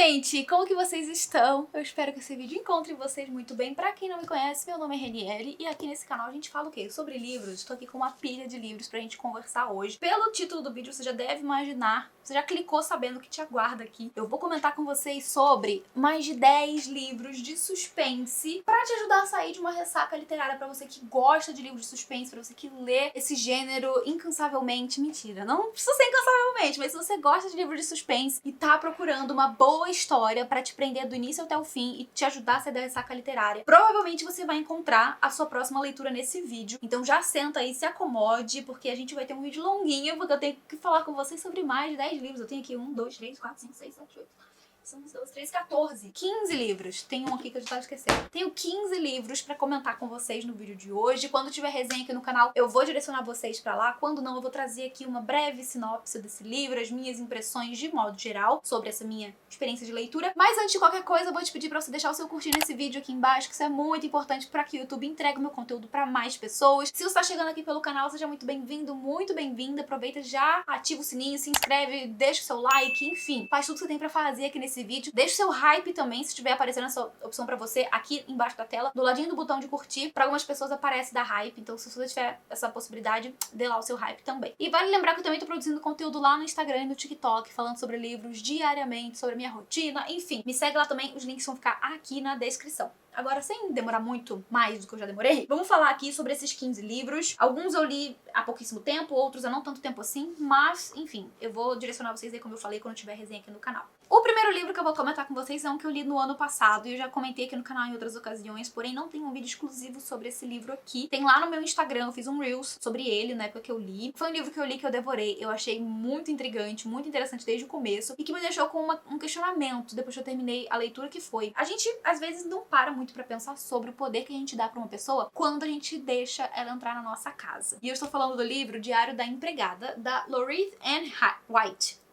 gente! Como que vocês estão? Eu espero que esse vídeo encontre vocês muito bem. Pra quem não me conhece, meu nome é Reniele e aqui nesse canal a gente fala o quê? Sobre livros. Estou aqui com uma pilha de livros pra gente conversar hoje. Pelo título do vídeo, você já deve imaginar, você já clicou sabendo o que te aguarda aqui. Eu vou comentar com vocês sobre mais de 10 livros de suspense pra te ajudar a sair de uma ressaca literária, pra você que gosta de livros de suspense, pra você que lê esse gênero incansavelmente. Mentira, não precisa ser incansavelmente, mas se você gosta de livros de suspense e tá procurando uma boa história pra te prender do início até o fim e te ajudar a sair da ressaca literária, provavelmente você vai encontrar a sua próxima leitura nesse vídeo. Então já senta aí, se acomode, porque a gente vai ter um vídeo longuinho, porque eu tenho que falar com vocês sobre mais de 10 livros. Eu tenho aqui 1, 2, 3, 4, 5, 6, 7, 8... São 12, 13, 14. 15 livros. Tem um aqui que eu já tava esquecendo. Tenho 15 livros pra comentar com vocês no vídeo de hoje. Quando tiver resenha aqui no canal, eu vou direcionar vocês pra lá. Quando não, eu vou trazer aqui uma breve sinopse desse livro, as minhas impressões de modo geral sobre essa minha experiência de leitura. Mas antes de qualquer coisa, eu vou te pedir pra você deixar o seu curtir nesse vídeo aqui embaixo, que isso é muito importante pra que o YouTube entregue o meu conteúdo pra mais pessoas. Se você tá chegando aqui pelo canal, seja muito bem-vindo, muito bem-vinda. Aproveita, já ativa o sininho, se inscreve, deixa o seu like, enfim, faz tudo que você tem pra fazer aqui nesse vídeo. Deixa o seu hype também, se estiver aparecendo essa opção pra você aqui embaixo da tela, do ladinho do botão de curtir. Pra algumas pessoas aparece da hype, então se você tiver essa possibilidade, dê lá o seu hype também. E vale lembrar que eu também tô produzindo conteúdo lá no Instagram e no TikTok, falando sobre livros diariamente, sobre a minha rotina, enfim. Me segue lá também, os links vão ficar aqui na descrição. Agora, sem demorar muito mais do que eu já demorei, vamos falar aqui sobre esses 15 livros. Alguns eu li há pouquíssimo tempo, outros há não tanto tempo assim, mas, enfim, eu vou direcionar vocês aí, como eu falei, quando tiver resenha aqui no canal. O primeiro livro que eu vou comentar com vocês é um que eu li no ano passado, e eu já comentei aqui no canal em outras ocasiões, porém não tem um vídeo exclusivo sobre esse livro aqui. Tem lá no meu Instagram, eu fiz um Reels sobre ele na época que eu li. Foi um livro que eu li, que eu devorei, eu achei muito intrigante, muito interessante desde o começo, e que me deixou com um questionamento depois que eu terminei a leitura, que foi: a gente, às vezes, não para muito pra pensar sobre o poder que a gente dá pra uma pessoa quando a gente deixa ela entrar na nossa casa. E eu estou falando do livro Diário da Empregada, da Lorith Ann White.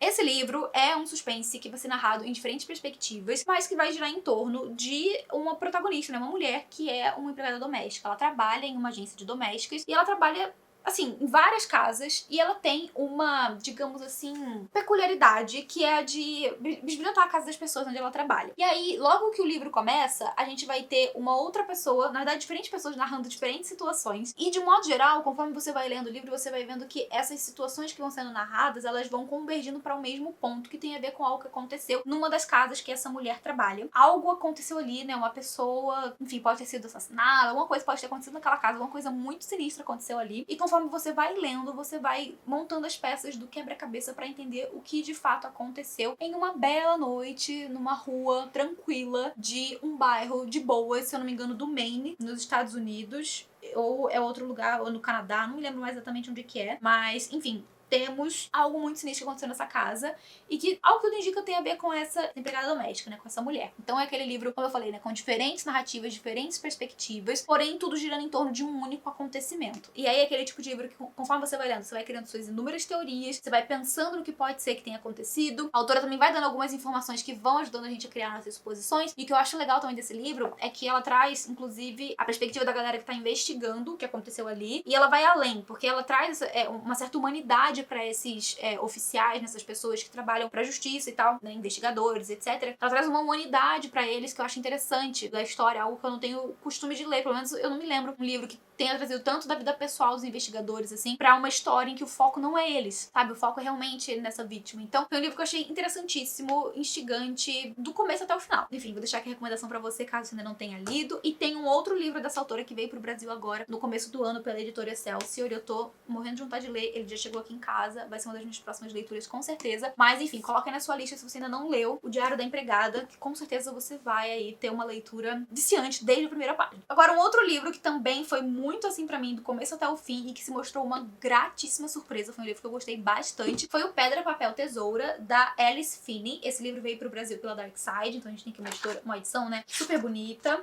Esse livro é um suspense que vai ser narrado em diferentes perspectivas, mas que vai girar em torno de uma protagonista, né? Uma mulher que é uma empregada doméstica. Ela trabalha em uma agência de domésticas e ela trabalha, assim, em várias casas, e ela tem uma, digamos assim, peculiaridade, que é a de bisbilhotar a casa das pessoas onde ela trabalha. E aí, logo que o livro começa, a gente vai ter uma outra pessoa, na verdade, diferentes pessoas narrando diferentes situações, e de modo geral, conforme você vai lendo o livro, você vai vendo que essas situações que vão sendo narradas, elas vão convergindo para o mesmo ponto, que tem a ver com algo que aconteceu numa das casas que essa mulher trabalha. Algo aconteceu ali, né? Uma pessoa, enfim, pode ter sido assassinada, alguma coisa pode ter acontecido naquela casa, alguma coisa muito sinistra aconteceu ali, e conforme você vai lendo, você vai montando as peças do quebra-cabeça pra entender o que de fato aconteceu em uma bela noite, numa rua tranquila de um bairro de Boas, se eu não me engano, do Maine, nos Estados Unidos, ou é outro lugar, ou no Canadá, não me lembro mais exatamente onde que é, mas enfim, temos algo muito sinistro que aconteceu nessa casa, e que, ao que tudo indica, tem a ver com essa empregada doméstica, né, com essa mulher. Então é aquele livro, como eu falei, né, com diferentes narrativas, diferentes perspectivas, porém tudo girando em torno de um único acontecimento. E aí é aquele tipo de livro que, conforme você vai lendo, você vai criando suas inúmeras teorias, você vai pensando no que pode ser que tenha acontecido. A autora também vai dando algumas informações que vão ajudando a gente a criar nossas suposições, e o que eu acho legal também desse livro é que ela traz, inclusive, a perspectiva da galera que tá investigando o que aconteceu ali, e ela vai além, porque ela traz uma certa humanidade para esses oficiais, nessas pessoas que trabalham pra justiça e tal, né, investigadores, etc. Ela traz uma humanidade pra eles que eu acho interessante da história, algo que eu não tenho costume de ler, pelo menos eu não me lembro um livro que tenha trazido tanto da vida pessoal dos investigadores, assim, pra uma história em que o foco não é eles, sabe? O foco é realmente nessa vítima. Então, foi um livro que eu achei interessantíssimo, instigante, do começo até o final. Enfim, vou deixar aqui a recomendação pra você, caso você ainda não tenha lido. E tem um outro livro dessa autora que veio pro Brasil agora, no começo do ano, pela editora Excelsior, e eu tô morrendo de vontade de ler. Ele já chegou aqui em casa, vai ser uma das minhas próximas leituras, com certeza. Mas, enfim, coloca aí na sua lista se você ainda não leu o Diário da Empregada, que com certeza você vai aí ter uma leitura viciante desde a primeira página. Agora, um outro livro que também foi muito assim pra mim, do começo até o fim, e que se mostrou uma gratíssima surpresa, foi um livro que eu gostei bastante, foi o Pedra, Papel, Tesoura, da Alice Finney. Esse livro veio pro Brasil pela Dark Side, então a gente tem aqui uma edição, né, super bonita.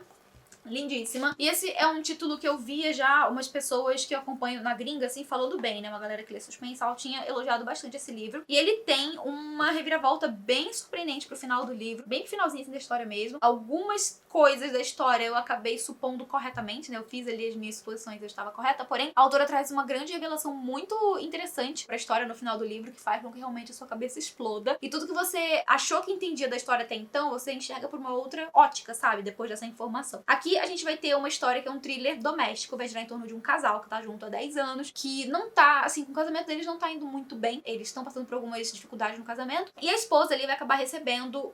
lindíssima. E esse é um título que eu via já umas pessoas que eu acompanho na gringa, assim, falando bem, né? Uma galera que lê suspense tinha elogiado bastante esse livro. E ele tem uma reviravolta bem surpreendente pro final do livro, bem finalzinho assim da história mesmo. Algumas coisas da história eu acabei supondo corretamente, né? Eu fiz ali as minhas suposições, eu estava correta, porém a autora traz uma grande revelação muito interessante pra história no final do livro, que faz com que realmente a sua cabeça exploda. E tudo que você achou que entendia da história até então, você enxerga por uma outra ótica, sabe? Depois dessa informação. Aqui a gente vai ter uma história que é um thriller doméstico, vai girar em torno de um casal que tá junto há 10 anos, que não tá, assim, o casamento deles não tá indo muito bem. Eles estão passando por algumas dificuldades no casamento. E a esposa ali vai acabar recebendo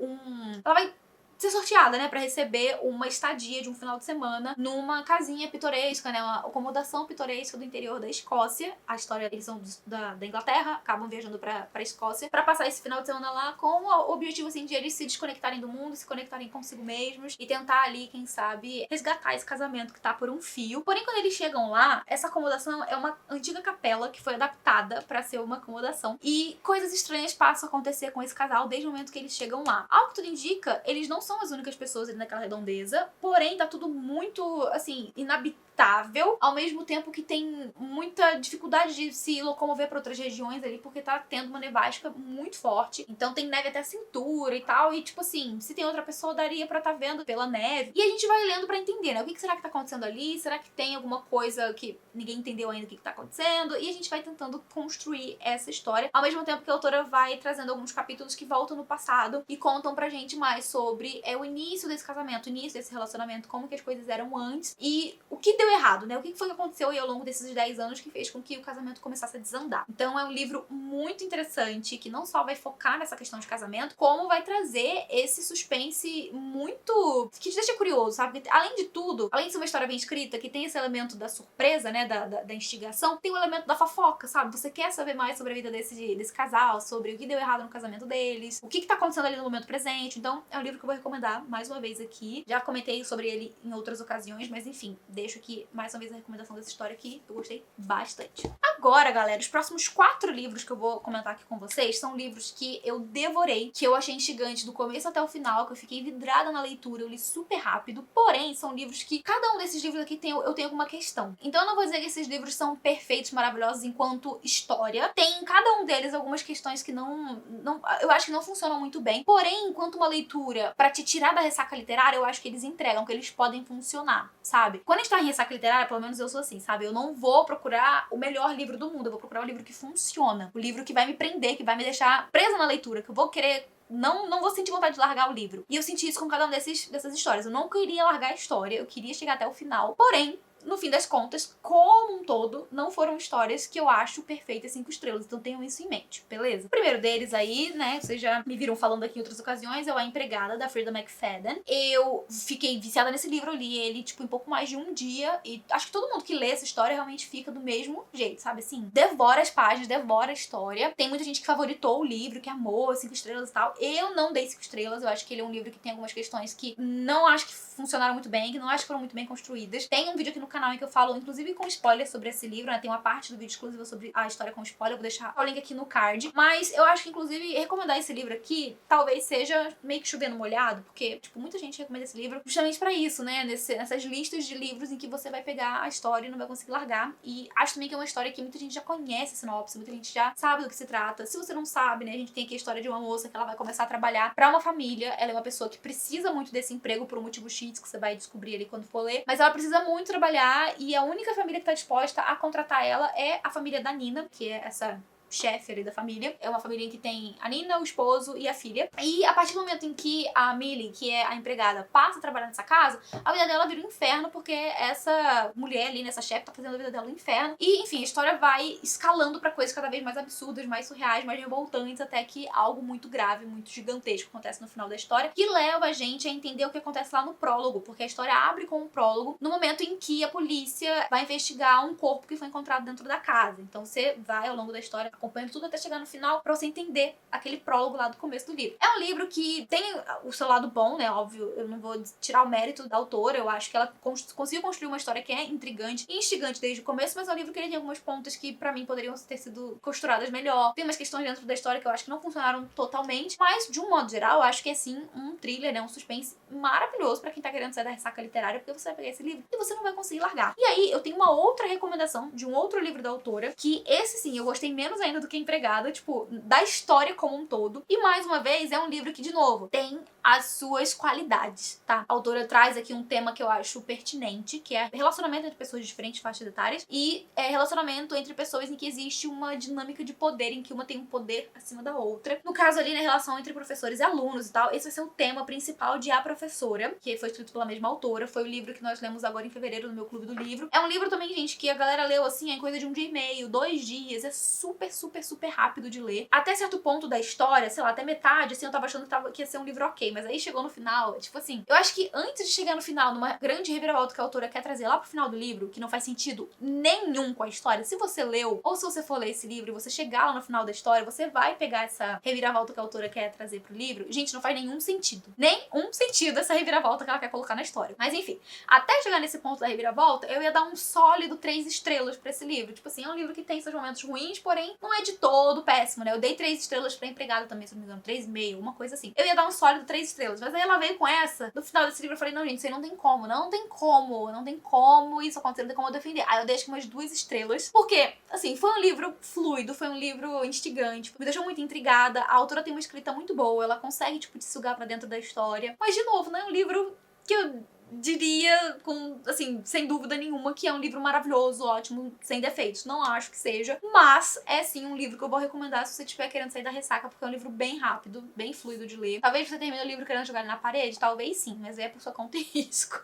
ela vai ser sorteada, né, pra receber uma estadia de um final de semana numa casinha pitoresca, né, uma acomodação pitoresca do interior da Escócia. A história, eles são da Inglaterra, acabam viajando pra Escócia pra passar esse final de semana lá com o objetivo, assim, de eles se desconectarem do mundo, se conectarem consigo mesmos e tentar ali, quem sabe, resgatar esse casamento que tá por um fio. Porém, quando eles chegam lá, essa acomodação é uma antiga capela que foi adaptada pra ser uma acomodação e coisas estranhas passam a acontecer com esse casal desde o momento que eles chegam lá. Ao que tudo indica, eles não são as únicas pessoas ali naquela redondeza, porém tá tudo muito, assim, inabitável, ao mesmo tempo que tem muita dificuldade de se locomover para outras regiões ali, porque tá tendo uma nevasca muito forte, então tem neve até a cintura e tal, e tipo assim, se tem outra pessoa daria pra tá vendo pela neve, e a gente vai lendo pra entender, né, o que será que tá acontecendo ali, será que tem alguma coisa que ninguém entendeu ainda o que tá acontecendo, e a gente vai tentando construir essa história, ao mesmo tempo que a autora vai trazendo alguns capítulos que voltam no passado e contam pra gente mais sobre o início desse casamento, o início desse relacionamento, como que as coisas eram antes e o que deu errado, né? O que foi que aconteceu aí ao longo desses 10 anos que fez com que o casamento começasse a desandar. Então é um livro muito interessante que não só vai focar nessa questão de casamento, como vai trazer esse suspense muito... que te deixa curioso, sabe? Além de tudo, além de ser uma história bem escrita, que tem esse elemento da surpresa, né? Da instigação, tem o elemento da fofoca, sabe? Você quer saber mais sobre a vida desse casal, sobre o que deu errado no casamento deles, o que tá acontecendo ali no momento presente. Então é um livro que eu vou recomendar mais uma vez aqui. Já comentei sobre ele em outras ocasiões, mas enfim, deixo aqui mais uma vez a recomendação dessa história que eu gostei bastante. Agora, galera, os próximos 4 livros que eu vou comentar aqui com vocês são livros que eu devorei, que eu achei instigante do começo até o final, que eu fiquei vidrada na leitura, eu li super rápido, porém são livros que cada um desses livros aqui eu tenho alguma questão. Então eu não vou dizer que esses livros são perfeitos, maravilhosos enquanto história. Tem em cada um deles algumas questões que eu acho que não funcionam muito bem, porém, enquanto uma leitura pra te tirar da ressaca literária, eu acho que eles entregam, que eles podem funcionar, sabe? Quando a gente tá em ressaca literária, pelo menos eu sou assim, sabe? Eu não vou procurar o melhor livro do mundo, eu vou procurar o livro que funciona, o livro que vai me prender, que vai me deixar presa na leitura, que eu vou querer... Não vou sentir vontade de largar o livro. E eu senti isso com cada uma dessas histórias. Eu não queria largar a história, eu queria chegar até o final. Porém, no fim das contas, como um todo, não foram histórias que eu acho perfeitas 5 estrelas. Então tenham isso em mente, beleza? O primeiro deles aí, né, vocês já me viram falando aqui em outras ocasiões, é o A Empregada, da Freida McFadden. Eu fiquei viciada nesse livro, eu li ele, tipo, em pouco mais de um dia. E acho que todo mundo que lê essa história realmente fica do mesmo jeito, sabe? Assim, devora as páginas, devora a história. Tem muita gente que favoritou o livro, que amou 5 estrelas e tal. Eu não dei 5 estrelas, eu acho que ele é um livro que tem algumas questões que não acho que funcionaram muito bem, que não acho que foram muito bem construídas. Tem um vídeo aqui no canal em que eu falo, inclusive com spoiler sobre esse livro, né? Tem uma parte do vídeo exclusiva sobre a história com spoiler, eu vou deixar o link aqui no card. Mas eu acho que, inclusive, recomendar esse livro aqui talvez seja meio que chovendo molhado, porque, tipo, muita gente recomenda esse livro justamente pra isso, né? Nessas listas de livros em que você vai pegar a história e não vai conseguir largar. E acho também que é uma história que muita gente já conhece a sinopse, muita gente já sabe do que se trata. Se você não sabe, né? A gente tem aqui a história de uma moça que ela vai começar a trabalhar pra uma família. Ela é uma pessoa que precisa muito desse emprego por um motivo X que você vai descobrir ali quando for ler. Mas ela precisa muito trabalhar e a única família que tá disposta a contratar ela é a família da Nina, que é essa chefe ali da família. É uma família em que tem a Nina, o esposo e a filha. E a partir do momento em que a Millie, que é a empregada, passa a trabalhar nessa casa, a vida dela vira um inferno, porque essa mulher ali, nessa chefe, tá fazendo a vida dela um inferno. E, enfim, a história vai escalando pra coisas cada vez mais absurdas, mais surreais, mais revoltantes, até que algo muito grave, muito gigantesco acontece no final da história, que leva a gente a entender o que acontece lá no prólogo, porque a história abre com um prólogo no momento em que a polícia vai investigar um corpo que foi encontrado dentro da casa. Então você vai, ao longo da história, acompanhando tudo até chegar no final pra você entender aquele prólogo lá do começo do livro. É um livro que tem o seu lado bom, né? Óbvio, eu não vou tirar o mérito da autora, eu acho que ela conseguiu construir uma história que é intrigante e instigante desde o começo, mas é um livro que ele tem algumas pontas que pra mim poderiam ter sido costuradas melhor. Tem umas questões dentro da história que eu acho que não funcionaram totalmente, mas de um modo geral, eu acho que é sim um thriller, né? Um suspense maravilhoso pra quem tá querendo sair da ressaca literária, porque você vai pegar esse livro e você não vai conseguir largar. E aí, eu tenho uma outra recomendação de um outro livro da autora, que esse sim, eu gostei menos ainda do que Empregada, tipo, da história como um todo. E mais uma vez, é um livro que, de novo, tem as suas qualidades, tá? A autora traz aqui um tema que eu acho pertinente, que é relacionamento entre pessoas de diferentes faixas etárias e relacionamento entre pessoas em que existe uma dinâmica de poder, em que uma tem um poder acima da outra. No caso ali, na relação entre professores e alunos e tal, esse vai ser o tema principal de A Professora, que foi escrito pela mesma autora. Foi o livro que nós lemos agora em fevereiro no meu clube do livro. É um livro também, gente, que a galera leu assim em coisa de um dia e meio, 2 dias. É super, super, super rápido de ler. Até certo ponto da história, sei lá, até metade, assim, eu tava achando que ia ser um livro ok, mas aí chegou no final, tipo assim, eu acho que antes de chegar no final, numa grande reviravolta que a autora quer trazer lá pro final do livro, que não faz sentido nenhum com a história, se você leu, ou se você for ler esse livro e você chegar lá no final da história, você vai pegar essa reviravolta que a autora quer trazer pro livro. Gente, não faz nenhum sentido. Nenhum sentido essa reviravolta que ela quer colocar na história. Mas enfim, até chegar nesse ponto da reviravolta, eu ia dar um sólido 3 estrelas pra esse livro. Tipo assim, é um livro que tem seus momentos ruins, porém não é de todo péssimo, né? Eu dei 3 estrelas pra Empregada também, se não me engano, 3,5, uma coisa assim. Eu ia dar um sólido 3 estrelas, mas aí ela veio com essa. No final desse livro eu falei, não, gente, isso aí não tem como, não tem como, não tem como isso acontecer, não tem como eu defender. Aí eu dei acho que umas 2 estrelas, porque, assim, foi um livro fluido, foi um livro instigante, me deixou muito intrigada, a autora tem uma escrita muito boa, ela consegue, tipo, te sugar pra dentro da história. Mas, de novo, não é um livro que eu diria com, assim, sem dúvida nenhuma que é um livro maravilhoso, ótimo, sem defeitos. Não acho que seja, mas é sim um livro que eu vou recomendar se você estiver querendo sair da ressaca, porque é um livro bem rápido, bem fluido de ler. Talvez você termine o livro querendo jogar ele na parede, talvez sim, mas é por sua conta e risco.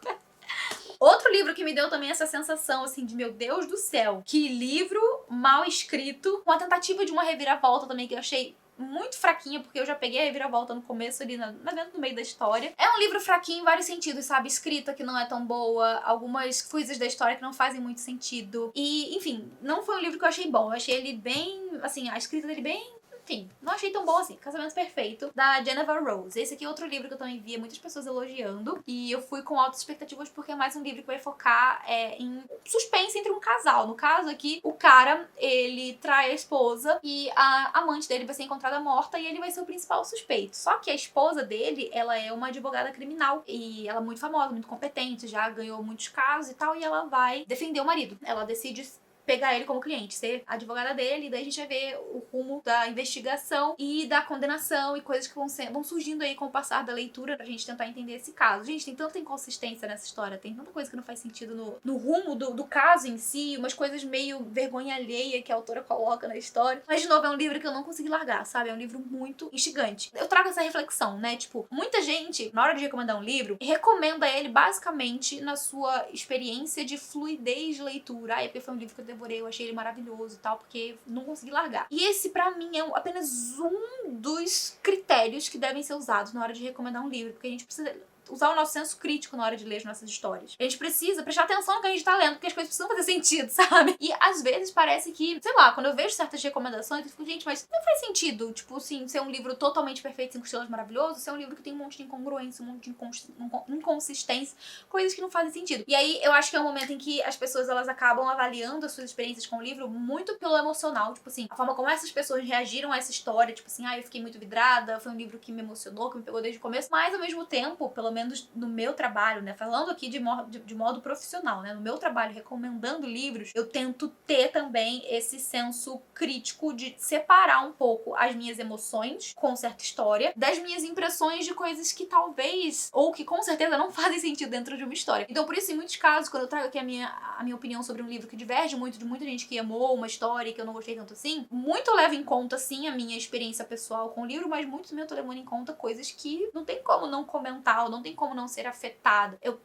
Outro livro que me deu também essa sensação, assim, de meu Deus do céu, que livro mal escrito, com a tentativa de uma reviravolta também que eu achei muito fraquinha, porque eu já peguei a reviravolta no começo ali, no meio da história. É um livro fraquinho em vários sentidos, sabe? Escrita que não é tão boa, algumas coisas da história que não fazem muito sentido. E, enfim, não foi um livro que eu achei bom. Eu achei ele bem, assim, a escrita dele bem... Enfim, não achei tão bom assim. Casamento Perfeito, da Jennifer Rose. Esse aqui é outro livro que eu também via muitas pessoas elogiando. E eu fui com altas expectativas porque é mais um livro que vai focar em suspense entre um casal. No caso aqui, o cara, ele trai a esposa e a amante dele vai ser encontrada morta e ele vai ser o principal suspeito. Só que a esposa dele, ela é uma advogada criminal. E ela é muito famosa, muito competente, já ganhou muitos casos e tal. E ela vai defender o marido. Ela decide pegar ele como cliente, ser a advogada dele, e daí a gente vai ver o rumo da investigação e da condenação e coisas que vão surgindo aí com o passar da leitura pra gente tentar entender esse caso. Gente, tem tanta inconsistência nessa história, tem tanta coisa que não faz sentido no rumo do caso em si, umas coisas meio vergonha alheia que a autora coloca na história. Mas, de novo, é um livro que eu não consegui largar, sabe? É um livro muito instigante. Eu trago essa reflexão, né? Tipo, muita gente, na hora de recomendar um livro, recomenda ele basicamente na sua experiência de fluidez de leitura. Porque foi um livro que eu devorei, eu achei ele maravilhoso e tal, porque não consegui largar. E esse, pra mim, é apenas um dos critérios que devem ser usados na hora de recomendar um livro, porque a gente precisa usar o nosso senso crítico na hora de ler as nossas histórias. A gente precisa prestar atenção no que a gente tá lendo, porque as coisas precisam fazer sentido, sabe? E às vezes parece que, sei lá, quando eu vejo certas recomendações, eu fico, gente, mas não faz sentido, tipo assim, ser um livro totalmente perfeito, 5 estrelas maravilhoso, ser um livro que tem um monte de incongruência, um monte de inconsistência, coisas que não fazem sentido. E aí eu acho que é um momento em que as pessoas, elas acabam avaliando as suas experiências com o livro muito pelo emocional, tipo assim, a forma como essas pessoas reagiram a essa história, tipo assim, eu fiquei muito vidrada, foi um livro que me emocionou, que me pegou desde o começo, mas ao mesmo tempo, pelo menos no meu trabalho, né, falando aqui de modo profissional, né, no meu trabalho, recomendando livros, eu tento ter também esse senso crítico de separar um pouco as minhas emoções com certa história das minhas impressões de coisas que talvez, ou que com certeza não fazem sentido dentro de uma história. Então, por isso, em muitos casos, quando eu trago aqui a minha opinião sobre um livro que diverge muito de muita gente que amou uma história e que eu não gostei tanto assim, muito eu levo em conta, sim, a minha experiência pessoal com o livro, mas muito também eu tô levando em conta coisas que não tem como não comentar, ou não tem como não ser afetada. Eu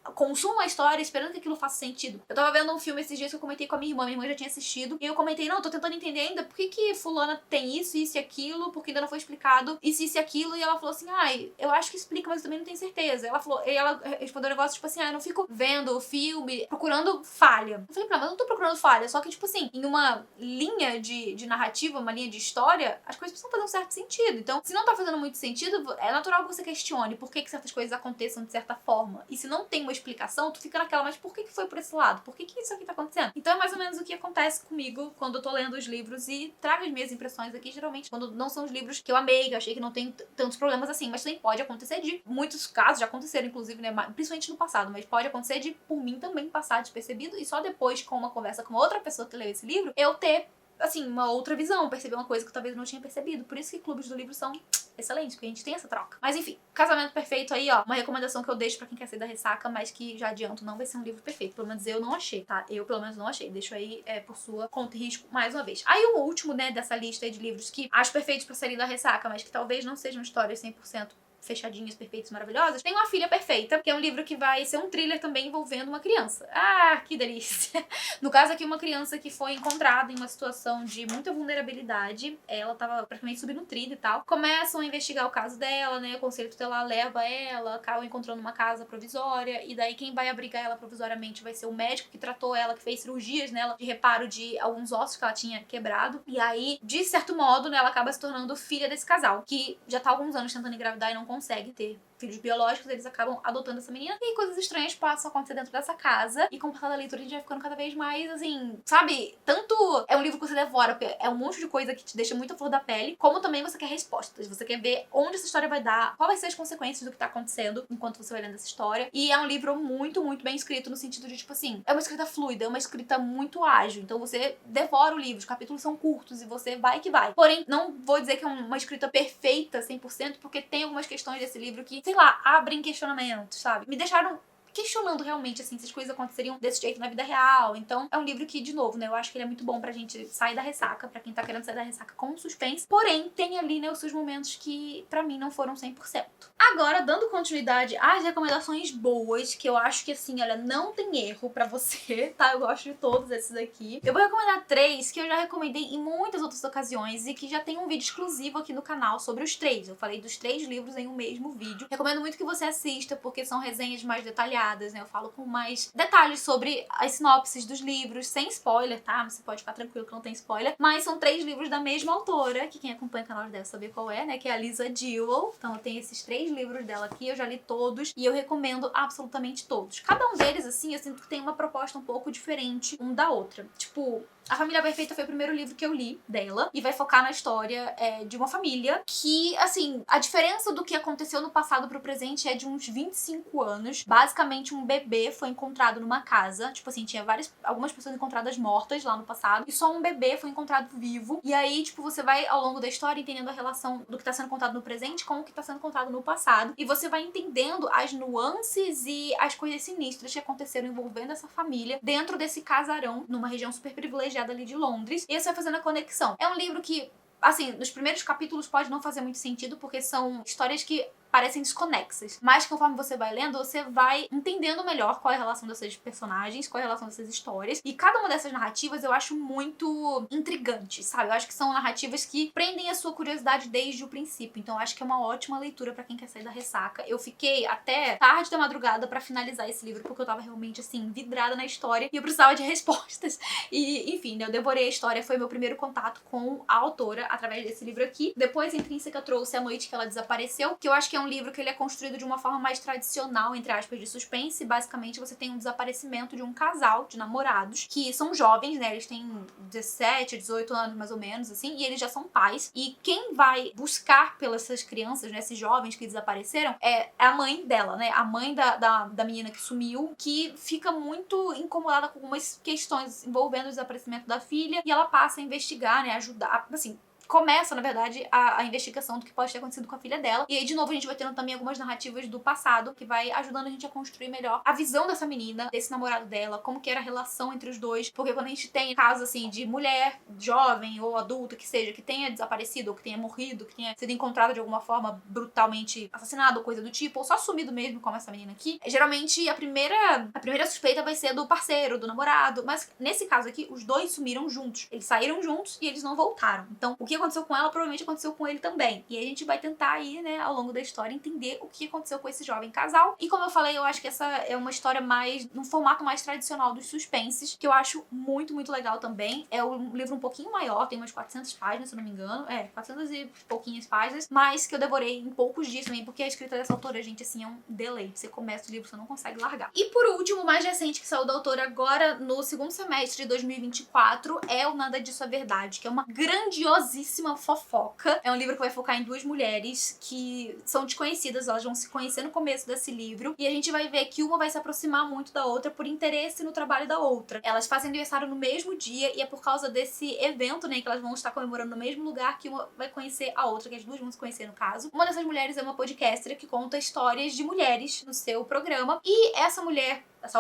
consumo a história esperando que aquilo faça sentido. Eu tava vendo um filme esses dias que eu comentei com a minha irmã já tinha assistido, e eu comentei, não, eu tô tentando entender ainda por que fulana tem isso e aquilo, porque ainda não foi explicado isso e aquilo, e ela falou assim, ai, eu acho que explica, mas eu também não tenho certeza. Ela respondeu um negócio, tipo assim, eu não fico vendo o filme, procurando falha. Eu falei pra ela, mas eu não tô procurando falha, só que, tipo assim, em uma linha de narrativa, uma linha de história, as coisas precisam fazer um certo sentido. Então, se não tá fazendo muito sentido, é natural que você questione por que certas coisas aconteçam de certa forma. E se não tem uma explicação, tu fica naquela, mas por que foi por esse lado? Por que isso aqui tá acontecendo? Então é mais ou menos o que acontece comigo quando eu tô lendo os livros e trago as minhas impressões aqui, geralmente quando não são os livros que eu amei, que eu achei que não tem tantos problemas assim, mas também pode acontecer de muitos casos, já aconteceram inclusive, né, principalmente no passado, mas pode acontecer de, por mim também, passar despercebido e só depois, com uma conversa com outra pessoa que leu esse livro, eu ter, assim, uma outra visão, perceber uma coisa que talvez eu não tinha percebido. Por isso que clubes do livro são excelentes, porque a gente tem essa troca. Mas enfim, Casamento Perfeito aí, ó, uma recomendação que eu deixo pra quem quer sair da ressaca, mas que já adianto, não vai ser um livro perfeito. Pelo menos eu não achei, tá? Eu, pelo menos, não achei. Deixo aí por sua conta e risco mais uma vez. Aí o último, né, dessa lista aí de livros que acho perfeitos pra sair da ressaca, mas que talvez não sejam histórias 100% fechadinhas, perfeitas, maravilhosas. Tem Uma Filha Perfeita, que é um livro que vai ser um thriller também envolvendo uma criança. Ah, que delícia! No caso aqui, uma criança que foi encontrada em uma situação de muita vulnerabilidade. Ela tava praticamente subnutrida e tal. Começam a investigar o caso dela, né? O conselho tutelar leva ela, acabam encontrando uma casa provisória, e daí quem vai abrigar ela provisoriamente vai ser o médico que tratou ela, que fez cirurgias nela de reparo de alguns ossos que ela tinha quebrado. E aí, de certo modo, né, ela acaba se tornando filha desse casal, que já tá há alguns anos tentando engravidar e não consegue ter filhos biológicos, eles acabam adotando essa menina, e coisas estranhas passam a acontecer dentro dessa casa, e com o passar da leitura a gente vai ficando cada vez mais, assim, sabe? Tanto é um livro que você devora, porque é um monte de coisa que te deixa muito à flor da pele, como também você quer respostas, você quer ver onde essa história vai dar, quais vai ser as consequências do que tá acontecendo enquanto você vai lendo essa história, e é um livro muito, muito bem escrito, no sentido de, tipo assim, é uma escrita fluida, é uma escrita muito ágil, então você devora o livro, os capítulos são curtos, e você vai que vai. Porém, não vou dizer que é uma escrita perfeita 100%, porque tem algumas questões desse livro que, sei lá, abrem questionamentos, sabe? Me deixaram questionando realmente, assim, se as coisas aconteceriam desse jeito na vida real. Então, é um livro que, de novo, né, eu acho que ele é muito bom pra gente sair da ressaca, pra quem tá querendo sair da ressaca com suspense. Porém, tem ali, né, os seus momentos que, pra mim, não foram 100%. Agora, dando continuidade às recomendações boas, que eu acho que, assim, olha, não tem erro pra você, tá? Eu gosto de todos esses aqui. Eu vou recomendar 3 que eu já recomendei em muitas outras ocasiões e que já tem um vídeo exclusivo aqui no canal sobre os 3. Eu falei dos 3 livros em um mesmo vídeo. Recomendo muito que você assista, porque são resenhas mais detalhadas, né? Eu falo com mais detalhes sobre as sinopses dos livros, sem spoiler, tá? Você pode ficar tranquilo que não tem spoiler. Mas são 3 livros da mesma autora, que quem acompanha o canal deve saber qual é, né? Que é a Lisa Jewell. Então eu tenho esses 3 livros dela aqui, eu já li todos e eu recomendo absolutamente todos. Cada um deles, assim, eu sinto que tem uma proposta um pouco diferente um da outra. Tipo, A Família Perfeita foi o primeiro livro que eu li dela e vai focar na história de uma família que, assim, a diferença do que aconteceu no passado pro presente é de uns 25 anos. Basicamente, um bebê foi encontrado numa casa. Tipo assim, tinha algumas pessoas encontradas mortas lá no passado e só um bebê foi encontrado vivo. E aí, tipo, você vai ao longo da história entendendo a relação do que tá sendo contado no presente com o que tá sendo contado no passado. E você vai entendendo as nuances e as coisas sinistras que aconteceram envolvendo essa família dentro desse casarão, numa região super privilegiada ali de Londres, e você vai fazendo a conexão. É um livro que, assim, nos primeiros capítulos pode não fazer muito sentido, porque são histórias que parecem desconexas. Mas conforme você vai lendo, você vai entendendo melhor qual é a relação dessas personagens, qual é a relação dessas histórias. E cada uma dessas narrativas eu acho muito intrigante, sabe? Eu acho que são narrativas que prendem a sua curiosidade desde o princípio. Então eu acho que é uma ótima leitura pra quem quer sair da ressaca. Eu fiquei até tarde da madrugada pra finalizar esse livro, porque eu tava realmente, assim, vidrada na história e eu precisava de respostas. E, enfim, né, eu devorei a história. Foi meu primeiro contato com a autora através desse livro aqui. Depois, Intrínseca trouxe A Noite que Ela Desapareceu, que eu acho que é um livro que ele é construído de uma forma mais tradicional, entre aspas, de suspense. Basicamente, você tem um desaparecimento de um casal de namorados, que são jovens, né? Eles têm 17, 18 anos, mais ou menos, assim, e eles já são pais. E quem vai buscar pelas essas crianças, né, esses jovens que desapareceram, é a mãe dela, né? A mãe da menina que sumiu, que fica muito incomodada com algumas questões envolvendo o desaparecimento da filha, e ela passa a investigar, né, ajudar, assim, começa, na verdade, a investigação do que pode ter acontecido com a filha dela. E aí, de novo, a gente vai tendo também algumas narrativas do passado, que vai ajudando a gente a construir melhor a visão dessa menina, desse namorado dela, como que era a relação entre os dois. Porque quando a gente tem casos, assim, de mulher jovem ou adulta, que seja, que tenha desaparecido, ou que tenha morrido, que tenha sido encontrada de alguma forma brutalmente assassinado, ou coisa do tipo, ou só sumido mesmo, como essa menina aqui, geralmente a primeira suspeita vai ser do parceiro, do namorado. Mas nesse caso aqui, os dois sumiram juntos. Eles saíram juntos e eles não voltaram. Então, o que aconteceu com ela provavelmente aconteceu com ele também. E aí a gente vai tentar aí, né, ao longo da história, entender o que aconteceu com esse jovem casal. E como eu falei, eu acho que essa é uma história mais, num formato mais tradicional dos suspenses, que eu acho muito, muito legal também. É um livro um pouquinho maior, tem umas 400 páginas, se eu não me engano. 400 e pouquinhas páginas, mas que eu devorei em poucos dias também, porque a escrita dessa autora, gente, assim, é um deleite. Você começa o livro, você não consegue largar. E por último, o mais recente que saiu da autora agora no segundo semestre de 2024 é o Nada Disso é Verdade, que é uma grandiosíssima fofoca. É um livro que vai focar em duas mulheres que são desconhecidas, elas vão se conhecer no começo desse livro, e a gente vai ver que uma vai se aproximar muito da outra por interesse no trabalho da outra. Elas fazem aniversário no mesmo dia, e é por causa desse evento, né, que elas vão estar comemorando no mesmo lugar, que uma vai conhecer a outra, que as duas vão se conhecer no caso. Uma dessas mulheres é uma podcaster que conta histórias de mulheres no seu programa, e essa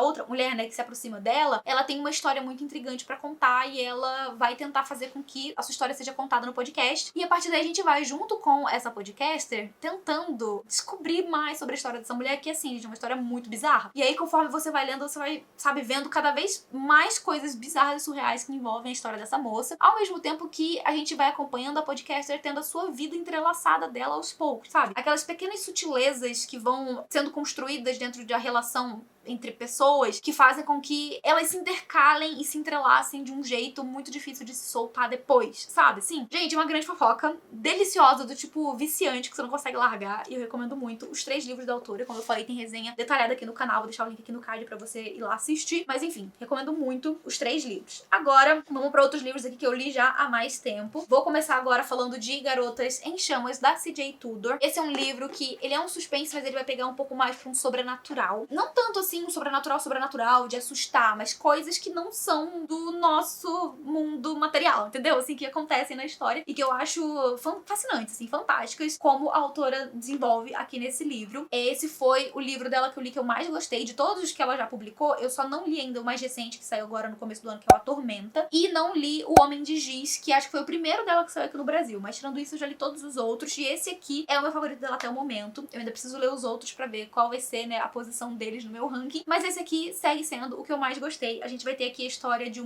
outra mulher, né, que se aproxima dela, ela tem uma história muito intrigante pra contar e ela vai tentar fazer com que a sua história seja contada no podcast. E a partir daí a gente vai, junto com essa podcaster, tentando descobrir mais sobre a história dessa mulher, que assim, gente, é uma história muito bizarra. E aí, conforme você vai lendo, você vai, sabe, vendo cada vez mais coisas bizarras e surreais que envolvem a história dessa moça, ao mesmo tempo que a gente vai acompanhando a podcaster tendo a sua vida entrelaçada dela aos poucos, sabe? Aquelas pequenas sutilezas que vão sendo construídas dentro da relação entre pessoas que fazem com que elas se intercalem e se entrelacem de um jeito muito difícil de se soltar depois, sabe? Sim. Gente, é uma grande fofoca, deliciosa, do tipo viciante, que você não consegue largar, e eu recomendo muito os 3 livros da autora. Como eu falei, tem resenha detalhada aqui no canal, vou deixar o link aqui no card pra você ir lá assistir, mas enfim, recomendo muito os 3 livros. Agora, vamos pra outros livros aqui que eu li já há mais tempo. Vou começar agora falando de Garotas em Chamas, da C.J. Tudor. Esse é um livro que, ele é um suspense, mas ele vai pegar um pouco mais pra um sobrenatural. Não tanto assim um sobrenatural, de assustar, mas coisas que não são do nosso mundo material, entendeu? Assim, que acontecem na história e que eu acho fascinantes, assim, fantásticas, como a autora desenvolve aqui nesse livro. Esse foi o livro dela que eu li que eu mais gostei, de todos os que ela já publicou. Eu só não li ainda o mais recente, que saiu agora no começo do ano, que é o A Tormenta, e não li O Homem de Giz, que acho que foi o primeiro dela que saiu aqui no Brasil, mas tirando isso eu já li todos os outros, e esse aqui é o meu favorito dela até o momento. Eu ainda preciso ler os outros pra ver qual vai ser, né, a posição deles no meu ranking, mas esse aqui segue sendo o que eu mais gostei. A gente vai ter aqui a história de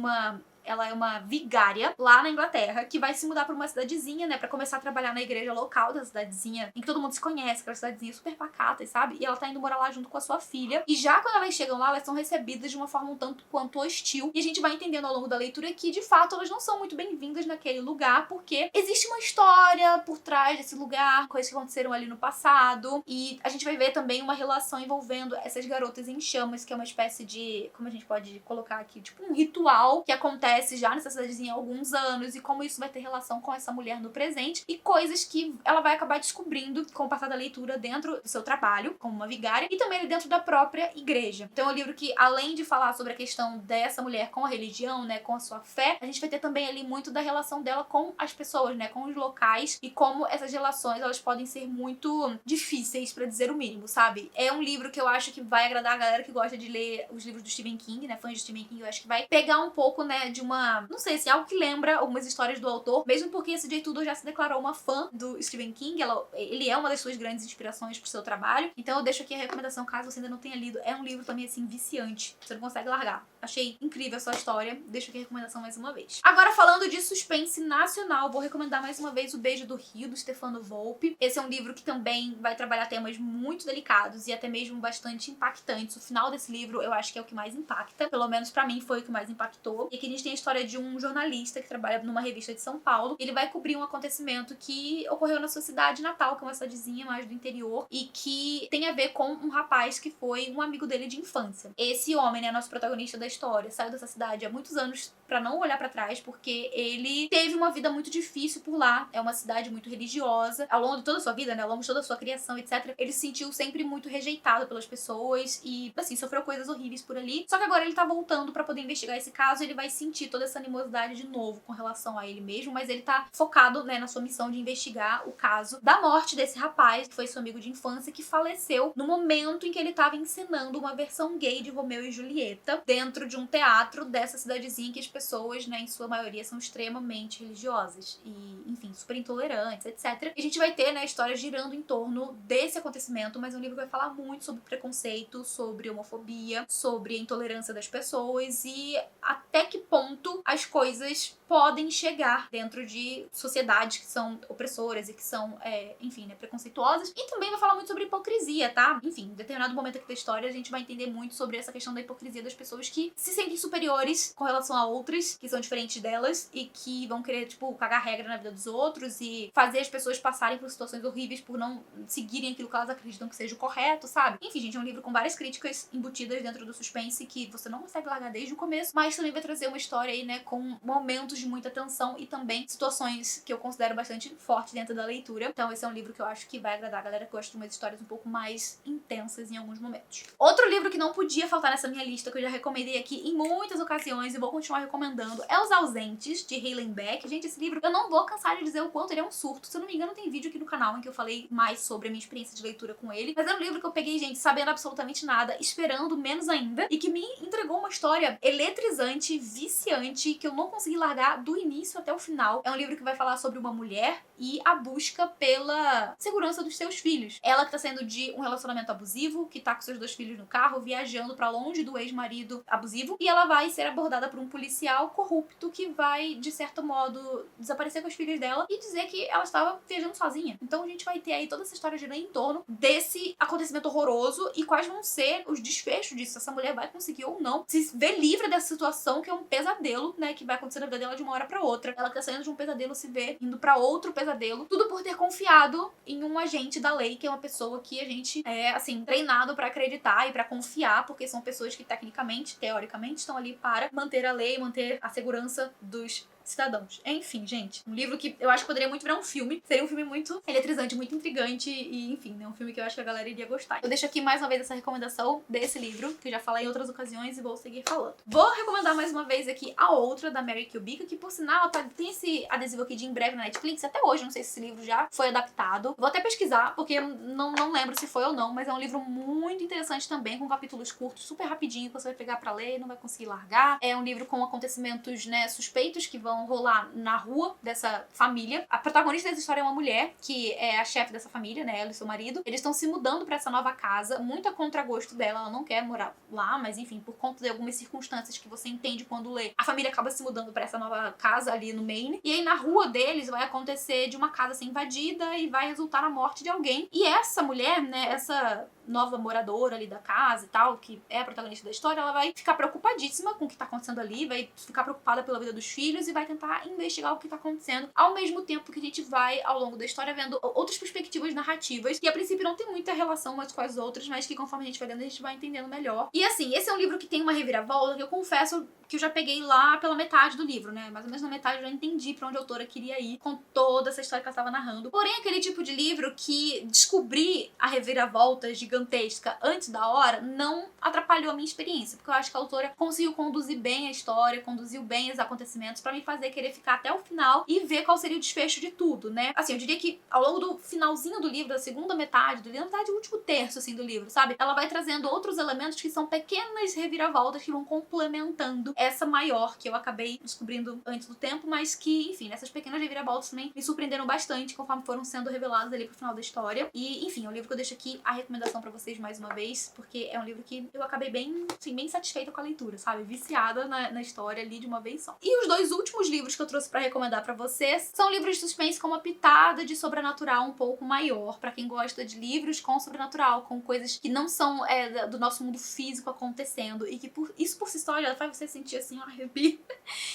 ela é uma vigária lá na Inglaterra, que vai se mudar pra uma cidadezinha, né, pra começar a trabalhar na igreja local da cidadezinha, em que todo mundo se conhece, aquela cidadezinha super pacata, sabe? E ela tá indo morar lá junto com a sua filha. E já quando elas chegam lá, elas são recebidas de uma forma um tanto quanto hostil. E a gente vai entendendo ao longo da leitura que, de fato, elas não são muito bem-vindas naquele lugar, porque existe uma história por trás desse lugar, coisas que aconteceram ali no passado. E a gente vai ver também uma relação envolvendo essas garotas em chamas, que é uma espécie de, como a gente pode colocar aqui, tipo um ritual que acontece já nessa cidadezinha há alguns anos, e como isso vai ter relação com essa mulher no presente, e coisas que ela vai acabar descobrindo com o passar da leitura dentro do seu trabalho como uma vigária, e também ali dentro da própria igreja. Então é um livro que, além de falar sobre a questão dessa mulher com a religião, né, com a sua fé, a gente vai ter também ali muito da relação dela com as pessoas, né, com os locais, e como essas relações, elas podem ser muito difíceis, pra dizer o mínimo, sabe? É um livro que eu acho que vai agradar a galera que gosta de ler os livros do Stephen King, né, fãs de Stephen King. Eu acho que vai pegar um pouco, né, de não sei se algo que lembra algumas histórias do autor, mesmo porque esse C.J. Tudor já se declarou uma fã do Stephen King, ele é uma das suas grandes inspirações pro seu trabalho, então eu deixo aqui a recomendação caso você ainda não tenha lido. É um livro também, assim, viciante, você não consegue largar. Achei incrível a sua história, deixo aqui a recomendação mais uma vez. Agora, falando de suspense nacional, vou recomendar mais uma vez O Beijo do Rio, do Stefano Volpe. Esse é um livro que também vai trabalhar temas muito delicados e até mesmo bastante impactantes. O final desse livro eu acho que é o que mais impacta, pelo menos pra mim foi o que mais impactou. E aqui a gente tem a história de um jornalista que trabalha numa revista de São Paulo. Ele vai cobrir um acontecimento que ocorreu na sua cidade natal, que é uma cidadezinha mais do interior, e que tem a ver com um rapaz que foi um amigo dele de infância. Esse homem, né, nosso protagonista da história, saiu dessa cidade há muitos anos pra não olhar pra trás, porque ele teve uma vida muito difícil por lá. É uma cidade muito religiosa. Ao longo de toda a sua vida, né, ao longo de toda a sua criação, etc., ele se sentiu sempre muito rejeitado pelas pessoas e, assim, sofreu coisas horríveis por ali. Só que agora ele tá voltando pra poder investigar esse caso, ele vai sentir sentir toda essa animosidade de novo com relação a ele mesmo, mas ele tá focado, né, na sua missão de investigar o caso da morte desse rapaz, que foi seu amigo de infância, que faleceu no momento em que ele tava encenando uma versão gay de Romeu e Julieta dentro de um teatro dessa cidadezinha que as pessoas, né, em sua maioria são extremamente religiosas e, enfim, super intolerantes, etc. E a gente vai ter, né, a história girando em torno desse acontecimento, mas é um livro que vai falar muito sobre preconceito, sobre homofobia, sobre a intolerância das pessoas e até que ponto as coisas podem chegar dentro de sociedades que são opressoras e que são, enfim, né, preconceituosas. E também vai falar muito sobre hipocrisia, tá? Enfim, em determinado momento aqui da história a gente vai entender muito sobre essa questão da hipocrisia das pessoas que se sentem superiores com relação a outras, que são diferentes delas e que vão querer, tipo, cagar regra na vida dos outros e fazer as pessoas passarem por situações horríveis por não seguirem aquilo que elas acreditam que seja o correto, sabe? Enfim, gente, é um livro com várias críticas embutidas dentro do suspense que você não consegue largar desde o começo, mas também vai trazer uma história aí, né, com momentos de muita tensão e também situações que eu considero bastante fortes dentro da leitura. Então esse é um livro que eu acho que vai agradar a galera que gosta de umas histórias um pouco mais intensas em alguns momentos. Outro livro que não podia faltar nessa minha lista, que eu já recomendei aqui em muitas ocasiões e vou continuar recomendando, é Os Ausentes, de Hayley Beck. Gente, esse livro, eu não vou cansar de dizer o quanto ele é um surto. Se eu não me engano, tem vídeo aqui no canal em que eu falei mais sobre a minha experiência de leitura com ele. Mas é um livro que eu peguei, gente, sabendo absolutamente nada, esperando menos ainda, e que me entregou uma história eletrizante, viciante, que eu não consegui largar do início até o final. É um livro que vai falar sobre uma mulher e a busca pela segurança dos seus filhos. Ela que tá saindo de um relacionamento abusivo, que tá com seus 2 filhos no carro, viajando pra longe do ex-marido abusivo, e ela vai ser abordada por um policial corrupto que vai, de certo modo, desaparecer com os filhos dela e dizer que ela estava viajando sozinha. Então a gente vai ter aí toda essa história girando em torno desse acontecimento horroroso e quais vão ser os desfechos disso. Essa mulher vai conseguir ou não se ver livre dessa situação, que é um pesadelo, né, que vai acontecer na vida dela de uma hora pra outra. Ela que tá saindo de um pesadelo se vê indo pra outro pesadelo, tudo por ter confiado em um agente da lei, que é uma pessoa que a gente é, assim, treinado pra acreditar e pra confiar, porque são pessoas que tecnicamente, teoricamente, estão ali para manter a lei, manter a segurança dos cidadãos. Enfim, gente, um livro que eu acho que poderia muito virar um filme. Seria um filme muito eletrizante, muito intrigante e, enfim, né, um filme que eu acho que a galera iria gostar. Eu deixo aqui mais uma vez essa recomendação desse livro, que eu já falei em outras ocasiões e vou seguir falando. Vou recomendar mais uma vez aqui a outra, da Mary Kubica, que por sinal tem esse adesivo aqui de em breve na Netflix. Até hoje, não sei se esse livro já foi adaptado. Vou até pesquisar, porque eu não lembro se foi ou não, mas é um livro muito interessante também, com capítulos curtos, super rapidinho, que você vai pegar pra ler e não vai conseguir largar. É um livro com acontecimentos, né, suspeitos que vão rolar na rua dessa família. A protagonista dessa história é uma mulher, que é a chefe dessa família, né, ela e seu marido. Eles estão se mudando pra essa nova casa, muito a contragosto dela, ela não quer morar lá, mas enfim, por conta de algumas circunstâncias que você entende quando lê, a família acaba se mudando pra essa nova casa ali no Maine. E aí na rua deles vai acontecer de uma casa ser invadida e vai resultar na morte de alguém. E essa mulher, né, essa nova moradora ali da casa e tal, que é a protagonista da história, ela vai ficar preocupadíssima com o que tá acontecendo ali, vai ficar preocupada pela vida dos filhos e vai tentar investigar o que tá acontecendo, ao mesmo tempo que a gente vai, ao longo da história, vendo outras perspectivas narrativas, que a princípio não tem muita relação umas com as outras, mas que conforme a gente vai lendo, a gente vai entendendo melhor. E assim, esse é um livro que tem uma reviravolta que eu confesso que eu já peguei lá pela metade do livro, né? Mais ou menos na metade eu já entendi pra onde a autora queria ir com toda essa história que ela estava narrando. Porém, aquele tipo de livro que descobrir a reviravolta gigantesca antes da hora não atrapalhou a minha experiência, porque eu acho que a autora conseguiu conduzir bem a história, conduziu bem os acontecimentos pra me fazer querer ficar até o final e ver qual seria o desfecho de tudo, né? Assim, eu diria que ao longo do finalzinho do livro, da segunda metade do livro, na verdade, o último terço, assim, do livro, sabe? Ela vai trazendo outros elementos que são pequenas reviravoltas que vão complementando essa maior, que eu acabei descobrindo antes do tempo, mas que, enfim, essas pequenas reviravoltas também me surpreenderam bastante conforme foram sendo reveladas ali pro final da história. E, enfim, é um livro que eu deixo aqui a recomendação pra vocês mais uma vez, porque é um livro que eu acabei bem, assim, bem satisfeita com a leitura, sabe? Viciada na história ali de uma vez só. E os 2 últimos livros que eu trouxe pra recomendar pra vocês são livros de suspense com uma pitada de sobrenatural um pouco maior, pra quem gosta de livros com sobrenatural, com coisas que não são do nosso mundo físico acontecendo, e que isso por si só já faz você sentir assim, um arrepio.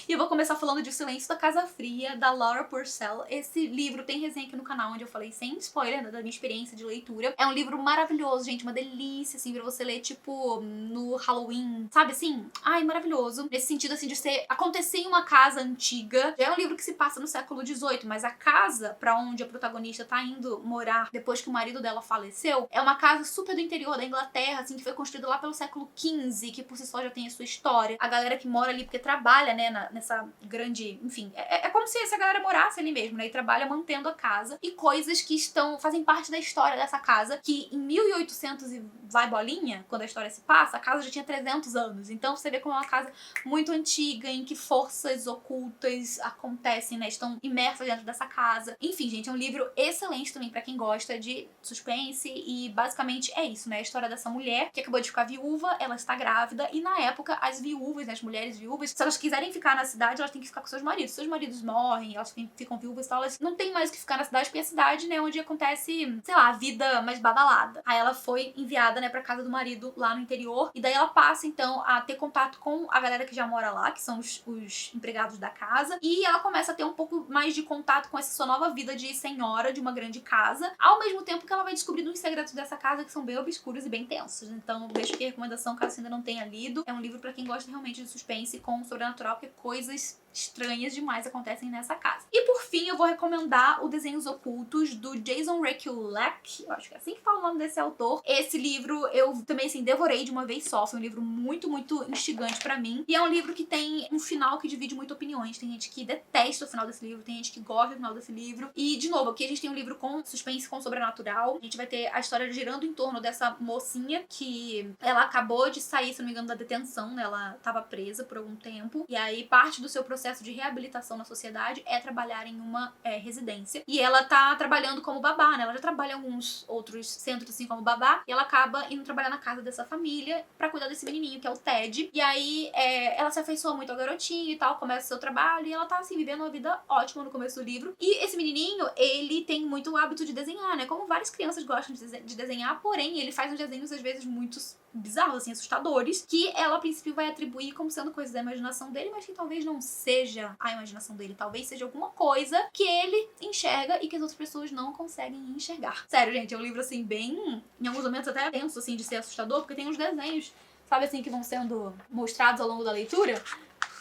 E eu vou começar falando de O Silêncio da Casa Fria, da Laura Purcell. Esse livro tem resenha aqui no canal, onde eu falei sem spoiler, né, da minha experiência de leitura. É um livro maravilhoso, gente, uma delícia, assim, pra você ler, tipo, no Halloween, sabe assim? Ai, maravilhoso. Nesse sentido, assim, de acontecer em uma casa antiga. Já é um livro que se passa no século XVIII, mas a casa pra onde a protagonista tá indo morar depois que o marido dela faleceu é uma casa super do interior da Inglaterra, assim, que foi construída lá pelo século XV, que por si só já tem a sua história. A galera que mora ali porque trabalha, né, nessa grande... Enfim, é como se essa galera morasse ali mesmo, né, e trabalha mantendo a casa. E coisas que fazem parte da história dessa casa, que em 1800 e vai bolinha, quando a história se passa, a casa já tinha 300 anos. Então você vê como é uma casa muito antiga, em que forças ocultas acontecem, né, estão imersas dentro dessa casa. Enfim, gente, é um livro excelente também pra quem gosta de suspense e basicamente é isso, né, a história dessa mulher que acabou de ficar viúva, ela está grávida e na época as viúvas, né, as mulheres viúvas, se elas quiserem ficar na cidade, elas têm que ficar com seus maridos. Seus maridos morrem, elas ficam viúvas e tal, elas não tem mais o que ficar na cidade porque é a cidade, né, onde acontece, sei lá, a vida mais badalada. Aí ela foi enviada, né, pra casa do marido lá no interior e daí ela passa então a ter contato com a galera que já mora lá, que são os empregados da casa, e ela começa a ter um pouco mais de contato com essa sua nova vida de senhora de uma grande casa, ao mesmo tempo que ela vai descobrindo os segredos dessa casa que são bem obscuros e bem tensos. Então deixo aqui a recomendação caso você ainda não tenha lido. É um livro pra quem gosta realmente de suspense com sobrenatural, porque coisas estranhas demais acontecem nessa casa. E por fim, eu vou recomendar o Desenhos Ocultos, do Jason Rekulak, eu acho que é assim que fala o nome desse autor. Esse livro eu também, assim, devorei de uma vez só, foi um livro muito, muito instigante pra mim. E é um livro que tem um final que divide muito opiniões. Tem gente que detesta o final desse livro, tem gente que gosta do final desse livro. E, de novo, aqui a gente tem um livro com suspense, com sobrenatural. A gente vai ter a história girando em torno dessa mocinha que ela acabou de sair, se não me engano, da detenção, né? Ela tava presa por algum tempo. E aí, parte do seu processo de reabilitação na sociedade é trabalhar em uma residência. E ela tá trabalhando como babá, né? Ela já trabalha em alguns outros centros, assim, como babá. E ela acaba indo trabalhar na casa dessa família pra cuidar desse menininho, que é o Ted. E aí, ela se afeiçoa muito ao garotinho e tal, começa o seu trabalho. E ela tá, assim, vivendo uma vida ótima no começo do livro. E esse menininho, ele tem muito o hábito de desenhar, né? Como várias crianças gostam de desenhar, porém, ele faz uns desenhos, às vezes, muito bizarros, assim, assustadores, que ela, a princípio, vai atribuir como sendo coisas da imaginação dele, mas que talvez não seja a imaginação dele, talvez seja alguma coisa que ele enxerga e que as outras pessoas não conseguem enxergar. Sério, gente, é um livro, assim, bem, em alguns momentos até tenso, assim, de ser assustador, porque tem uns desenhos, sabe, assim, que vão sendo mostrados ao longo da leitura,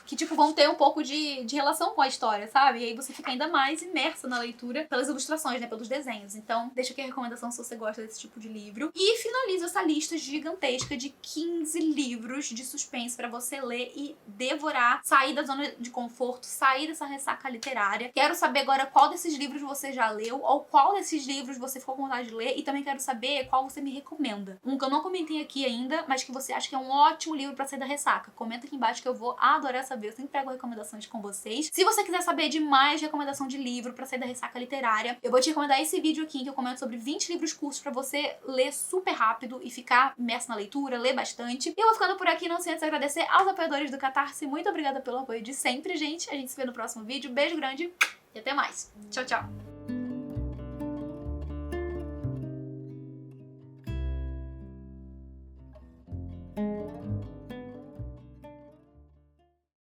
que, tipo, vão ter um pouco de relação com a história, sabe? E aí você fica ainda mais imersa na leitura pelas ilustrações, né? Pelos desenhos. Então, deixa aqui a recomendação se você gosta desse tipo de livro. E finalizo essa lista gigantesca de 15 livros de suspense pra você ler e devorar, sair da zona de conforto, sair dessa ressaca literária. Quero saber agora qual desses livros você já leu, ou qual desses livros você ficou com vontade de ler, e também quero saber qual você me recomenda. Um que eu não comentei aqui ainda, mas que você acha que é um ótimo livro pra sair da ressaca. Comenta aqui embaixo que eu vou adorar saber. Eu sempre pego recomendações com vocês. Se você quiser saber de mais recomendação de livro pra sair da ressaca literária, eu vou te recomendar esse vídeo aqui em que eu comento sobre 20 livros curtos pra você ler super rápido e ficar imerso na leitura, ler bastante. E eu vou ficando por aqui, não sem antes agradecer aos apoiadores do Catarse. Muito obrigada pelo apoio de sempre, gente. A gente se vê no próximo vídeo. Beijo grande e até mais. Tchau, tchau.